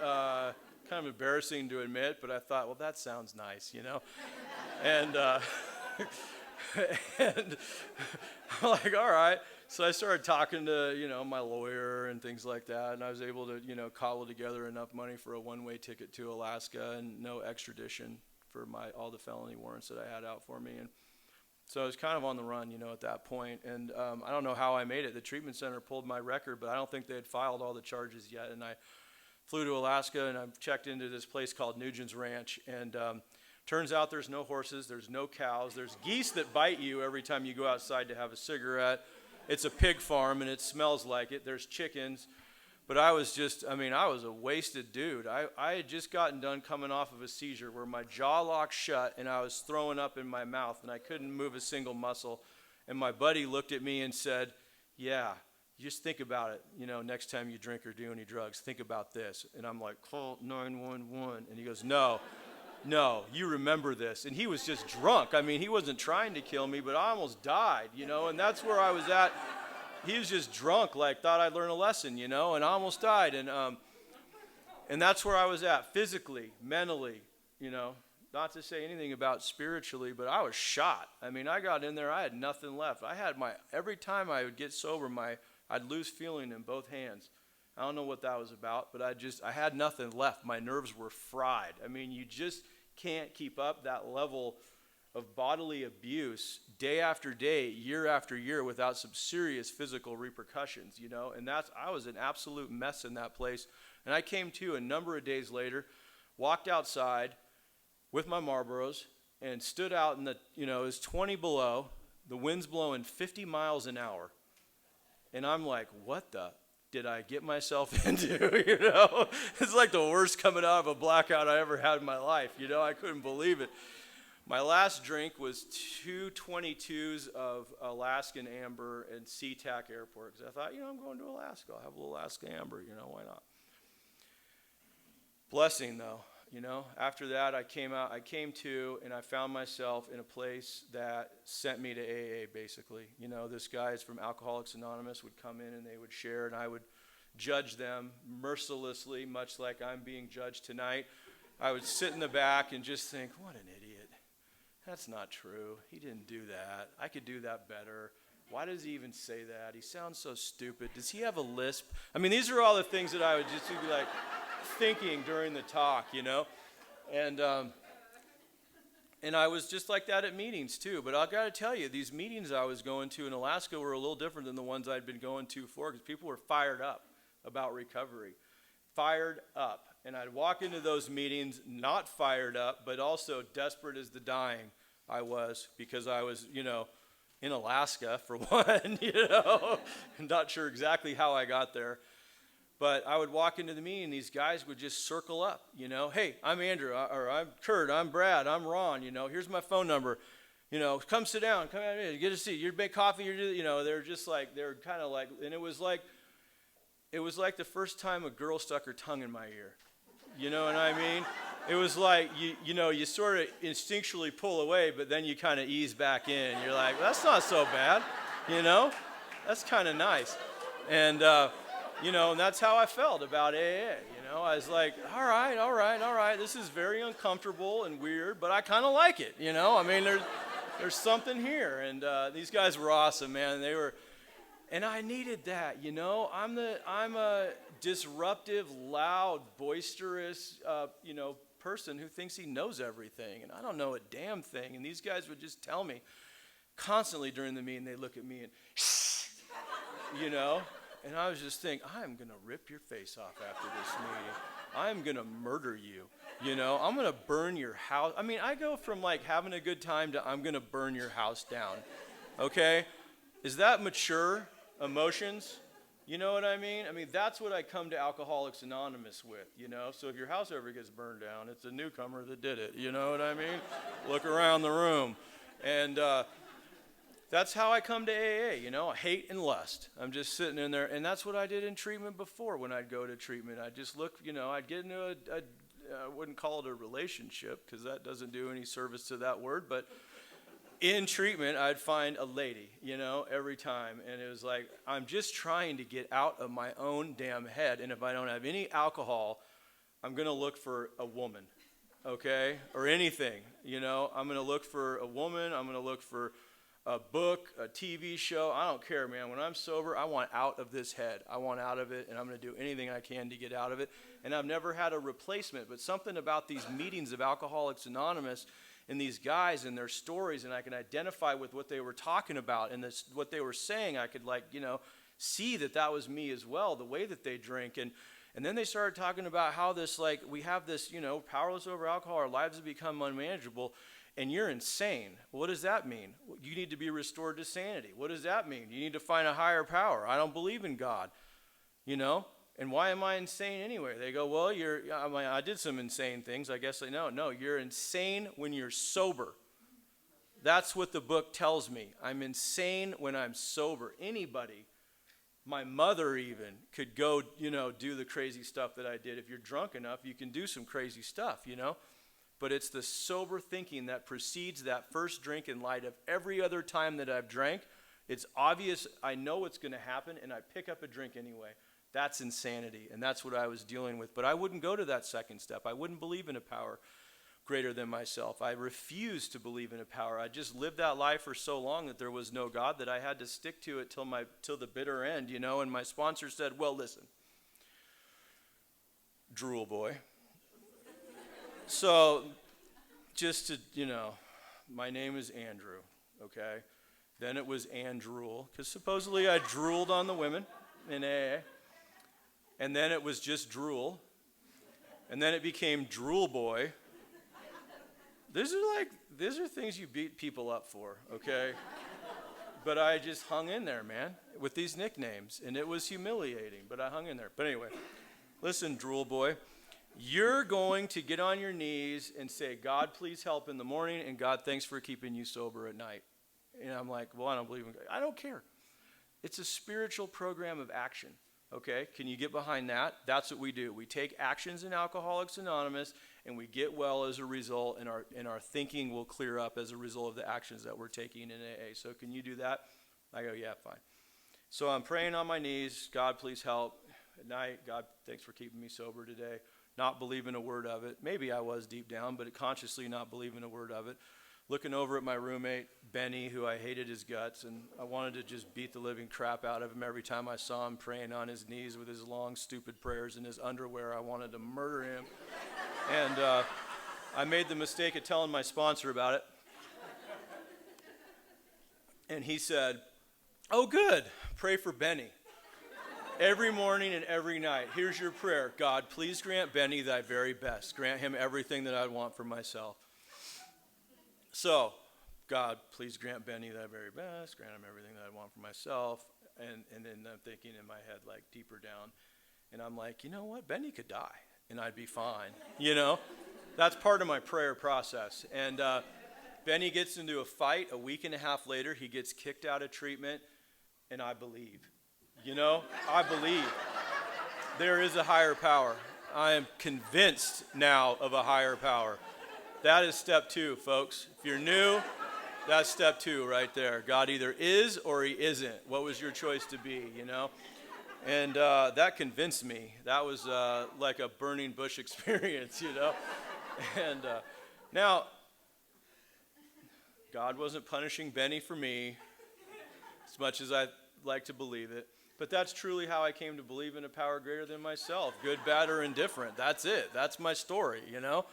kind of embarrassing to admit, but I thought, well, that sounds nice, you know. And and I'm like, all right. So I started talking to, you know, my lawyer and things like that, and I was able to, you know, cobble together enough money for a one-way ticket to Alaska and no extradition for all the felony warrants that I had out for me. And so I was kind of on the run, you know, at that point. And I don't know how I made it. The treatment center pulled my record, but I don't think they had filed all the charges yet. And I flew to Alaska, and I checked into this place called Nugent's Ranch. And turns out there's no horses, there's no cows, there's geese that bite you every time you go outside to have a cigarette. It's a pig farm, and it smells like it. There's chickens. But I was a wasted dude. I had just gotten done coming off of a seizure where my jaw locked shut, and I was throwing up in my mouth, and I couldn't move a single muscle. And my buddy looked at me and said, yeah, just think about it. You know, next time you drink or do any drugs, think about this. And I'm like, call 911. And he goes, no, you remember this. And he was just drunk. I mean, he wasn't trying to kill me, but I almost died, you know, and that's where I was at. He was just drunk, like thought I'd learn a lesson, you know, and I almost died. And And that's where I was at, physically, mentally, you know. Not to say anything about spiritually, but I was shot. I mean, I got in there, I had nothing left. Every time I would get sober, I'd lose feeling in both hands. I don't know what that was about, but I had nothing left. My nerves were fried. I mean, you just can't keep up that level of bodily abuse day after day, year after year, without some serious physical repercussions, you know. And I was an absolute mess in that place. And I came to a number of days later, walked outside with my Marlboros, and stood out in it was 20 below, the wind's blowing 50 miles an hour. And I'm like, what the did I get myself into, you know? It's like the worst coming out of a blackout I ever had in my life, you know? I couldn't believe it. My last drink was 2 22s of Alaskan Amber at SeaTac Airport, because I thought, I'm going to Alaska. I'll have a little Alaska Amber, why not? Blessing, though. After that, I came to, and I found myself in a place that sent me to AA, basically. This guys from Alcoholics Anonymous would come in and they would share, and I would judge them mercilessly, much like I'm being judged tonight. I would sit in the back and just think, what an idiot. That's not true. He didn't do that. I could do that better. Why does he even say that? He sounds so stupid. Does he have a lisp? I mean, these are all the things that I would just be like, thinking during the talk, and I was just like that at meetings too. But I got to tell you, these meetings I was going to in Alaska were a little different than the ones I'd been going to before, because people were fired up about recovery, fired up. And I'd walk into those meetings not fired up, but also desperate as the dying I was, because I was, in Alaska for one, I'm not sure exactly how I got there. But I would walk into the meeting, these guys would just circle up, Hey, I'm Andrew, or I'm Kurt, I'm Brad, I'm Ron, here's my phone number, come sit down, come out here, get a seat, you make coffee, they're just like, they're kind of like, and it was like the first time a girl stuck her tongue in my ear, you know what I mean? It was like, you sort of instinctually pull away, but then you kind of ease back in, you're like, that's not so bad, that's kind of nice, and that's how I felt about AA. I was like, all right. This is very uncomfortable and weird, but I kind of like it. I mean, there's something here. And these guys were awesome, man. And I needed that. I'm a disruptive, loud, boisterous, person who thinks he knows everything, and I don't know a damn thing. And these guys would just tell me constantly during the meeting. They look at me and, And I was just thinking, I'm going to rip your face off after this meeting. I'm going to murder you. I'm going to burn your house. I mean, I go from like having a good time to I'm going to burn your house down. Okay? Is that mature emotions? You know what I mean? I mean, that's what I come to Alcoholics Anonymous with, So if your house ever gets burned down, it's a newcomer that did it. You know what I mean? Look around the room. And, that's how I come to AA, hate and lust. I'm just sitting in there, and that's what I did in treatment before when I'd go to treatment. I'd just look, I'd get into I wouldn't call it a relationship, because that doesn't do any service to that word, but in treatment, I'd find a lady, every time. And it was like, I'm just trying to get out of my own damn head, and if I don't have any alcohol, I'm going to look for a woman, okay, or anything, I'm going to look for a woman, I'm going to look for a book, a TV show, I don't care, man. When I'm sober, I want out of this head. I want out of it, and I'm going to do anything I can to get out of it. And I've never had a replacement, but something about these meetings of Alcoholics Anonymous and these guys and their stories, and I can identify with what they were talking about and what they were saying. I could, see that was me as well, the way that they drink. And then they started talking about how we have this, powerless over alcohol, our lives have become unmanageable. And you're insane. What does that mean? You need to be restored to sanity. What does that mean? You need to find a higher power. I don't believe in God, And why am I insane anyway? They go, well, I did some insane things. I guess I know. No, you're insane when you're sober. That's what the book tells me. I'm insane when I'm sober. Anybody, my mother even, could go, do the crazy stuff that I did. If you're drunk enough, you can do some crazy stuff, But it's the sober thinking that precedes that first drink in light of every other time that I've drank. It's obvious, I know what's going to happen, and I pick up a drink anyway. That's insanity, and that's what I was dealing with. But I wouldn't go to that second step. I wouldn't believe in a power greater than myself. I refused to believe in a power. I just lived that life for so long that there was no God that I had to stick to it till the bitter end, you know. And my sponsor said, well, listen, drool boy. So just to, you know, my name is Andrew, okay? Then it was Androol, because supposedly I drooled on the women in AA. And then it was just drool. And then it became drool boy. These are things you beat people up for, okay? But I just hung in there, man, with these nicknames. And it was humiliating, but I hung in there. But anyway, listen, drool boy. You're going to get on your knees and say, God, please help in the morning, and God, thanks for keeping you sober at night. And I'm like, well, I don't believe in God. I don't care. It's a spiritual program of action, okay? Can you get behind that? That's what we do. We take actions in Alcoholics Anonymous, and we get well as a result, and our thinking will clear up as a result of the actions that we're taking in AA. So can you do that? I go, yeah, fine. So I'm praying on my knees, God, please help. At night, God, thanks for keeping me sober today. Not believing a word of it. Maybe I was deep down, but consciously not believing a word of it. Looking over at my roommate, Benny, who I hated his guts, and I wanted to just beat the living crap out of him every time I saw him praying on his knees with his long, stupid prayers in his underwear. I wanted to murder him. And I made the mistake of telling my sponsor about it. And he said, oh, good, pray for Benny. Every morning and every night, here's your prayer. God, please grant Benny thy very best. Grant him everything that I want for myself. So, God, please grant Benny thy very best. Grant him everything that I want for myself. And then I'm thinking in my head, like, deeper down. And I'm like, you know what? Benny could die, and I'd be fine. You know? That's part of my prayer process. And Benny gets into a fight. A week and a half later, he gets kicked out of treatment, and I believe. You know, I believe there is a higher power. I am convinced now of a higher power. That is step 2, folks. If you're new, that's step 2 right there. God either is or he isn't. What was your choice to be, you know? And that convinced me. That was like a burning bush experience, you know? And now, God wasn't punishing Benny for me as much as I like to believe it. But that's truly how I came to believe in a power greater than myself, good, bad, or indifferent. That's it. That's my story, you know?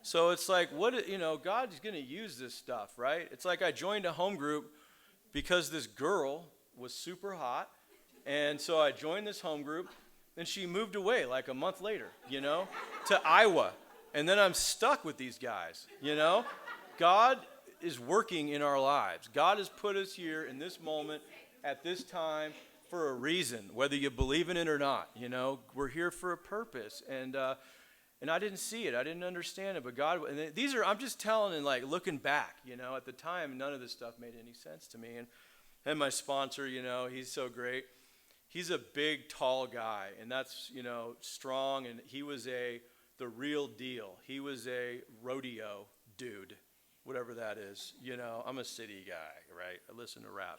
So it's like, you know, God's going to use this stuff, right? It's like I joined a home group because this girl was super hot. And so I joined this home group, and she moved away like a month later, you know, to Iowa. And then I'm stuck with these guys, you know? God is working in our lives. God has put us here in this moment at this time for a reason, whether you believe in it or not. You know, we're here for a purpose, and I didn't see it, I didn't understand it, but God. And these are, I'm just telling and like looking back. You know, at the time, none of this stuff made any sense to me. And my sponsor, you know, he's so great. He's a big, tall guy, and that's, you know, strong. And he was the real deal. He was a rodeo dude, whatever that is. You know, I'm a city guy, right? I listen to rap.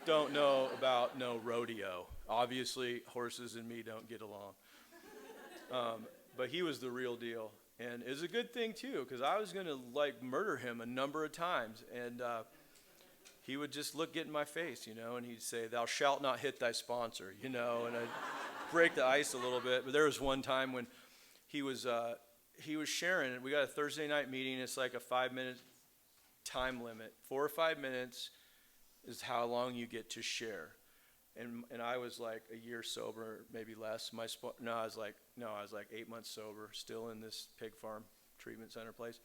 Don't know about no rodeo. Obviously, horses and me don't get along. But he was the real deal. And it was a good thing, too, because I was going to, like, murder him a number of times. And he would just get in my face, you know, and he'd say, thou shalt not hit thy sponsor, you know, and I'd break the ice a little bit. But there was one time when he was sharing, and we got a Thursday night meeting. It's like a 5-minute time limit, 4 or 5 minutes. Is how long you get to share. And I was like a year sober, maybe less. I was like 8 months sober, still in this pig farm treatment center place.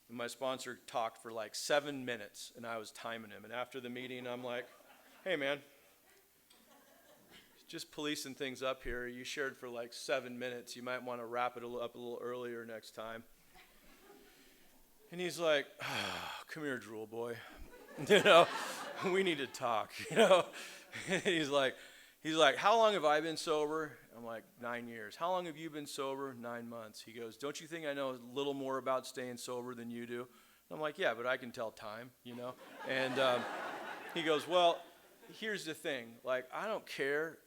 And my sponsor talked for like 7 minutes, and I was timing him. And after the meeting, I'm like, hey man, just policing things up here. You shared for like 7 minutes. You might want to wrap it up a little earlier next time. And he's like, come here, drool boy. You know, we need to talk, you know. He's like, how long have I been sober? I'm like, 9 years. How long have you been sober? 9 months. He goes, don't you think I know a little more about staying sober than you do? I'm like, yeah, but I can tell time, you know. And he goes, well, here's the thing. Like, I don't care,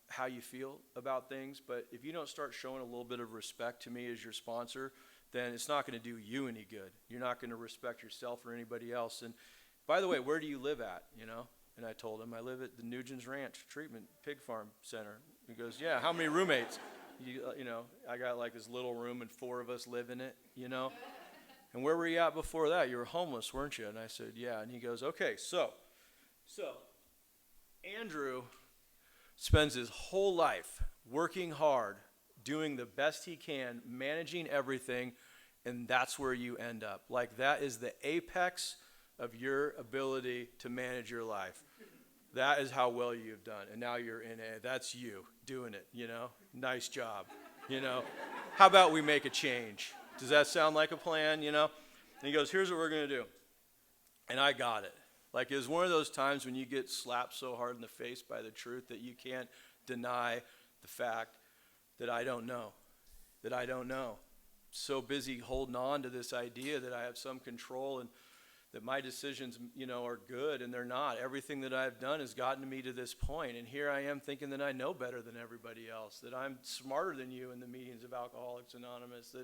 how you feel about things, but if you don't start showing a little bit of respect to me as your sponsor, then it's not going to do you any good. You're not going to respect yourself or anybody else. And by the way, where do you live at, And I told him, I live at the Nugent's Ranch Treatment Pig Farm Center. He goes, yeah, how many roommates? I got like this little room and 4 of us live in it, And where were you at before that? You were homeless, weren't you? And I said, yeah. And he goes, okay, so Andrew spends his whole life working hard, doing the best he can, managing everything, and that's where you end up. Like, that is the apex of your ability to manage your life. That is how well you've done. And now you're in a, that's you doing it, Nice job, How about we make a change? Does that sound like a plan, And he goes, here's what we're going to do. And I got it. Like, it was one of those times when you get slapped so hard in the face by the truth that you can't deny the fact that I don't know. So busy holding on to this idea that I have some control and that my decisions, are good, and they're not. Everything that I've done has gotten me to this point, and here I am thinking that I know better than everybody else, that I'm smarter than you in the meetings of Alcoholics Anonymous.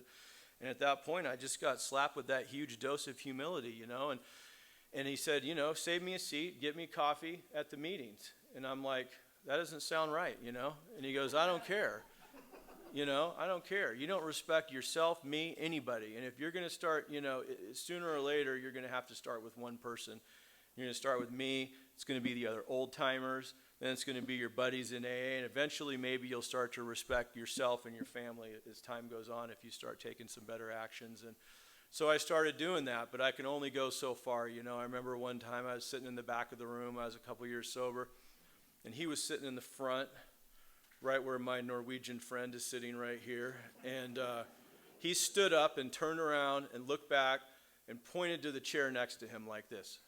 And at that point, I just got slapped with that huge dose of humility, And he said, save me a seat, get me coffee at the meetings. And I'm like, that doesn't sound right, And he goes, I don't care. I don't care. You don't respect yourself, me, anybody. And if you're going to start, sooner or later, you're going to have to start with one person. You're going to start with me. It's going to be the other old timers. Then it's going to be your buddies in AA. And eventually, maybe you'll start to respect yourself and your family as time goes on if you start taking some better actions. And so I started doing that, but I can only go so far. I remember one time I was sitting in the back of the room. I was a couple years sober. And he was sitting in the front, right where my Norwegian friend is sitting right here. And he stood up and turned around and looked back and pointed to the chair next to him like this,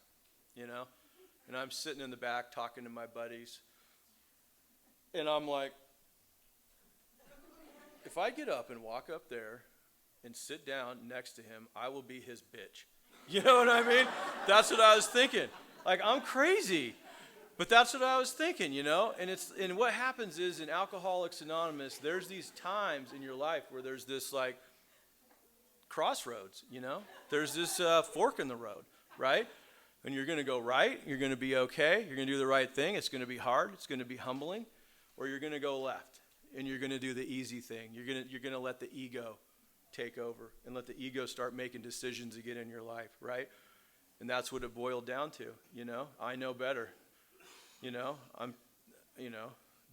And I'm sitting in the back talking to my buddies. And I'm like, if I get up and walk up there and sit down next to him, I will be his bitch. You know what I mean? That's what I was thinking. Like, I'm crazy. But that's what I was thinking, And what happens is in Alcoholics Anonymous, there's these times in your life where there's this like crossroads, There's this fork in the road, right? And you're going to go right, you're going to be okay, you're going to do the right thing, it's going to be hard, it's going to be humbling, or you're going to go left and you're going to do the easy thing. You're going to let the ego take over and let the ego start making decisions again in your life, right? And that's what it boiled down to, I know better.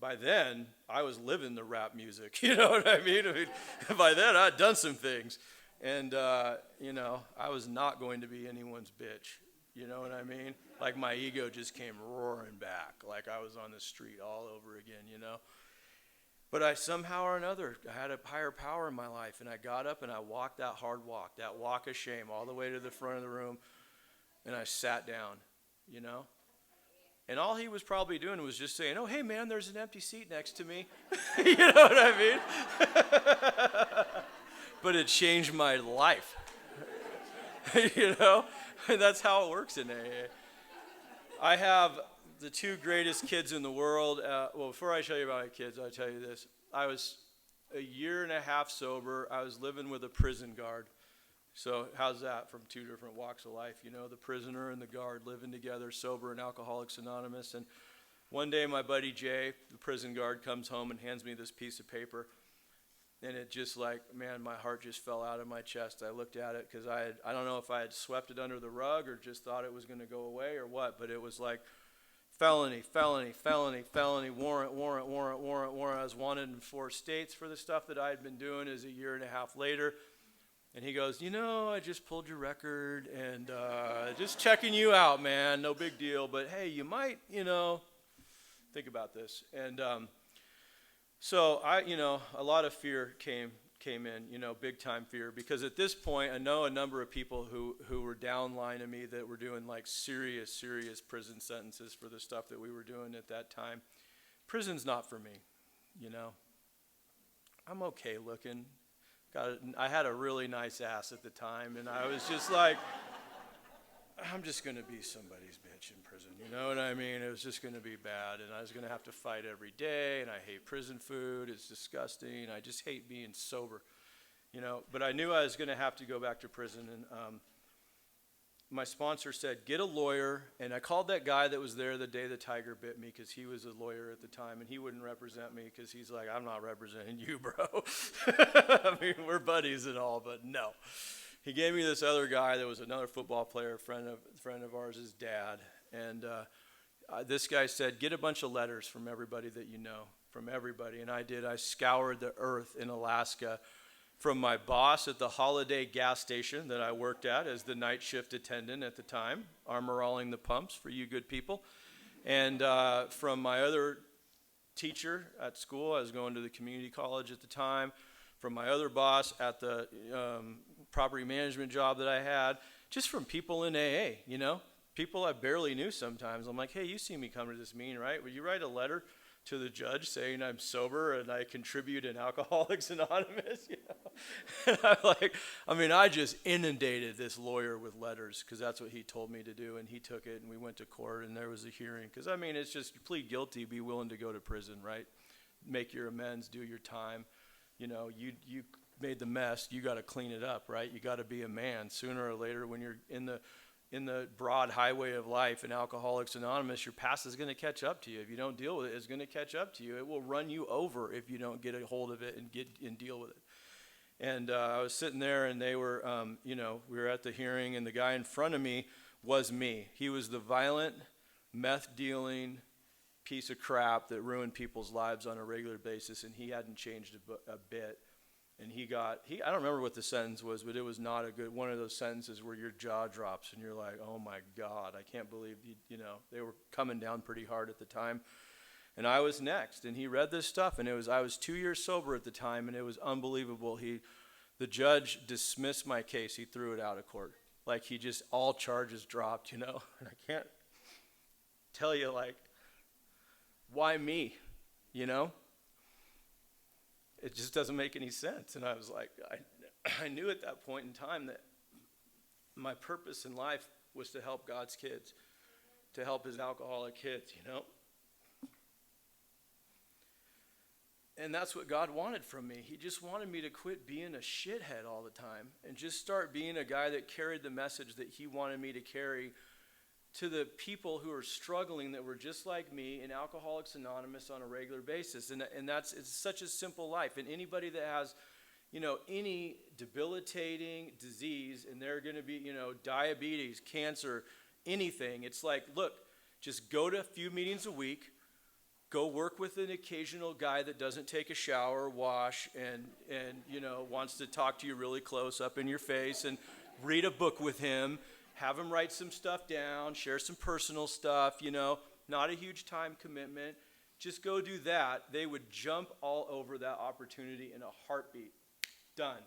By then, I was living the rap music, you know what I mean? By then, I'd done some things. And, I was not going to be anyone's bitch, you know what I mean? Like, my ego just came roaring back, like I was on the street all over again, But I somehow or another, I had a higher power in my life, and I got up and I walked that hard walk, that walk of shame, all the way to the front of the room, and I sat down, And all he was probably doing was just saying, oh, hey, man, there's an empty seat next to me. You know what I mean? But it changed my life. And that's how it works in AA. I have the 2 greatest kids in the world. Well, before I tell you about my kids, I'll tell you this. I was a year and a half sober. I was living with a prison guard. So how's that from 2 different walks of life? The prisoner and the guard living together, sober in Alcoholics Anonymous. And one day my buddy Jay, the prison guard, comes home and hands me this piece of paper. And it just my heart just fell out of my chest. I looked at it because I don't know if I had swept it under the rug or just thought it was going to go away or what, but it was like felony, warrant. I was wanted in 4 states for the stuff that I had been doing as a year and a half later. And he goes, I just pulled your record and just checking you out, man. No big deal. But, hey, you might, think about this. And so a lot of fear came in, big time fear. Because at this point, I know a number of people who were downlining me that were doing like serious prison sentences for the stuff that we were doing at that time. Prison's not for me, I'm okay looking. I had a really nice ass at the time, and I was just like, I'm just going to be somebody's bitch in prison. You know what I mean? It was just going to be bad, and I was going to have to fight every day, and I hate prison food. It's disgusting. I just hate being sober, you know. But I knew I was going to have to go back to prison, and my sponsor said, get a lawyer. And I called that guy that was there the day the tiger bit me, because he was a lawyer at the time, and he wouldn't represent me because he's like, I'm not representing you, bro. I mean, we're buddies and all, but no. He gave me this other guy that was another football player, friend of ours, his dad. And this guy said, get a bunch of letters from everybody that you know, from everybody. And I did. I scoured the earth in Alaska from my boss at the Holiday gas station that I worked at as the night shift attendant at the time, armor-alling the pumps for you good people. And from my other teacher at school, I was going to the community college at the time, from my other boss at the property management job that I had, just from people in AA, you know, people I barely knew sometimes. I'm like, hey, you see me come to this meeting, right? Would you write a letter to the judge saying I'm sober and I contribute in Alcoholics Anonymous? You know? And I just inundated this lawyer with letters because that's what he told me to do, and he took it, and we went to court, and there was a hearing. Because, I mean, it's just you plead guilty, be willing to go to prison, right? Make your amends, do your time. You know, you made the mess, you got to clean it up, right? You got to be a man. Sooner or later, when you're in the broad highway of life in Alcoholics Anonymous, your past is going to catch up to you. If you don't deal with it, it's going to catch up to you. It will run you over if you don't get a hold of it and deal with it. And I was sitting there, and they were, we were at the hearing, and the guy in front of me was me. He was the violent, meth-dealing piece of crap that ruined people's lives on a regular basis, and he hadn't changed a bit. And I don't remember what the sentence was, but it was not a good, one of those sentences where your jaw drops and you're like, oh my God, I can't believe, they were coming down pretty hard at the time. And I was next, and he read this stuff, and I was 2 years sober at the time, and it was unbelievable. The judge dismissed my case. He threw it out of court. Like, all charges dropped, you know. And I can't tell you, like, why me, you know? It just doesn't make any sense. And I was like, I knew at that point in time that my purpose in life was to help God's kids, to help his alcoholic kids, you know. And that's what God wanted from me. He just wanted me to quit being a shithead all the time and just start being a guy that carried the message that he wanted me to carry to the people who are struggling, that were just like me in Alcoholics Anonymous on a regular basis. And it's such a simple life. And anybody that has, any debilitating disease, and they're going to be, diabetes, cancer, anything, it's like, look, just go to a few meetings a week, go work with an occasional guy that doesn't take a shower, wash, and wants to talk to you really close up in your face, and read a book with him. Have him write some stuff down, share some personal stuff, not a huge time commitment. Just go do that. They would jump all over that opportunity in a heartbeat. Done.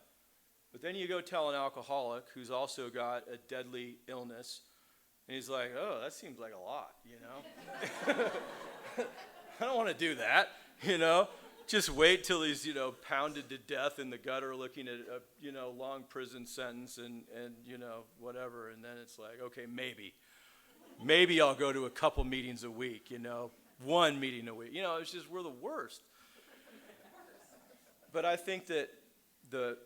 But then you go tell an alcoholic who's also got a deadly illness, and he's like, oh, that seems like a lot, I don't want to do that, Just wait till he's, pounded to death in the gutter looking at a, long prison sentence and whatever. And then it's like, okay, maybe I'll go to a couple meetings a week, one meeting a week. It's just, we're the worst. But I think that the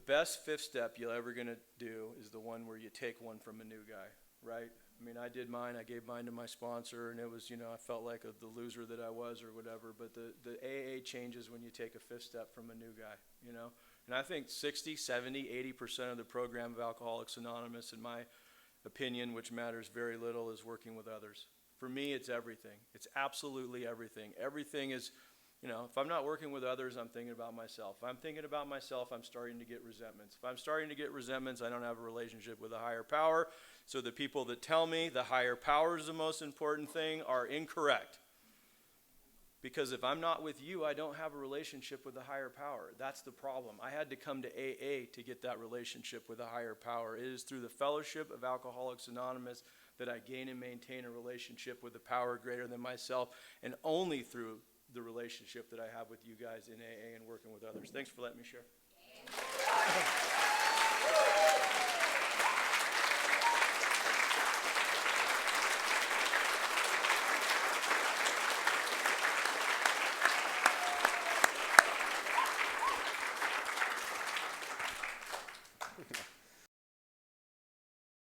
best fifth step you're ever going to do is the one where you take one from a new guy, right? I did mine. I gave mine to my sponsor, and it was, I felt like the loser that I was or whatever. But the AA changes when you take a fifth step from a new guy, And I think 60, 70, 80% of the program of Alcoholics Anonymous, in my opinion, which matters very little, is working with others. For me, it's everything. It's absolutely everything. Everything is, if I'm not working with others, I'm thinking about myself. If I'm thinking about myself, I'm starting to get resentments. If I'm starting to get resentments, I don't have a relationship with a higher power. So the people that tell me the higher power is the most important thing are incorrect. Because if I'm not with you, I don't have a relationship with a higher power. That's the problem. I had to come to AA to get that relationship with a higher power. It is through the fellowship of Alcoholics Anonymous that I gain and maintain a relationship with a power greater than myself, and only through the relationship that I have with you guys in AA and working with others. Thanks for letting me share.